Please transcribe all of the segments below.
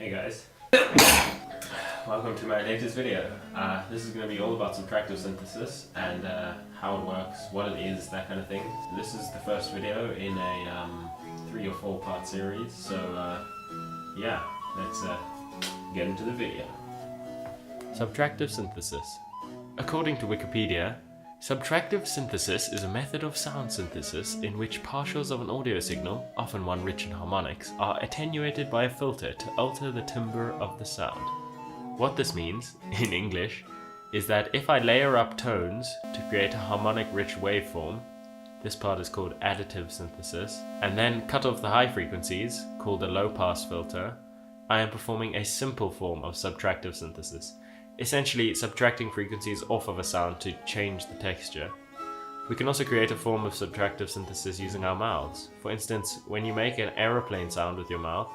Hey guys, welcome to my latest video. This is going to be all about subtractive synthesis and how it works, what it is, that kind of thing. This is the first video in a 3 or 4 part series, so yeah, let's get into the video. Subtractive synthesis. According to Wikipedia, subtractive synthesis is a method of sound synthesis in which partials of an audio signal, often one rich in harmonics, are attenuated by a filter to alter the timbre of the sound. What this means, in English, is that if I layer up tones to create a harmonic-rich waveform, this part is called additive synthesis, and then cut off the high frequencies, called a low-pass filter, I am performing a simple form of subtractive synthesis, essentially subtracting frequencies off of a sound to change the texture. We can also create a form of subtractive synthesis using our mouths. For instance, when you make an aeroplane sound with your mouth,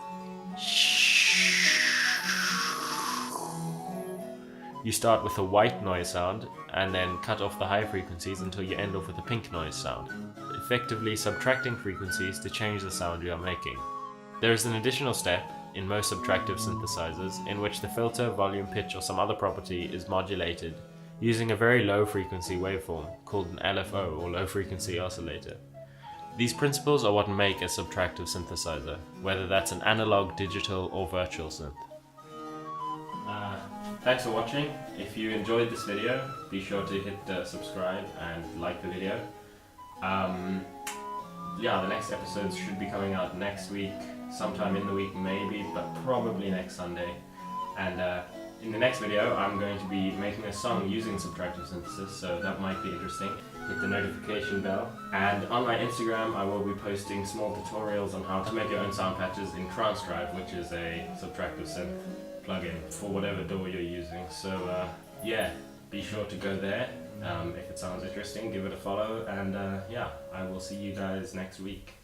you start with a white noise sound and then cut off the high frequencies until you end off with a pink noise sound, effectively subtracting frequencies to change the sound you are making. There is an additional step in most subtractive synthesizers in which the filter, volume, pitch or some other property is modulated using a very low frequency waveform called an LFO or low frequency oscillator. These principles are what make a subtractive synthesizer, whether that's an analog, digital or virtual synth. Thanks for watching. If you enjoyed this video, be sure to hit subscribe and like the video. Yeah, the next episodes should be coming out next week, sometime in the week maybe, but probably next Sunday. And in the next video I'm going to be making a song using subtractive synthesis, so that might be interesting. Hit the notification bell. And on my Instagram I will be posting small tutorials on how to make your own sound patches in Transcribe, which is a subtractive synth plugin for whatever DAW you're using. So yeah, be sure to go there. If it sounds interesting, give it a follow, and yeah, I will see you guys next week.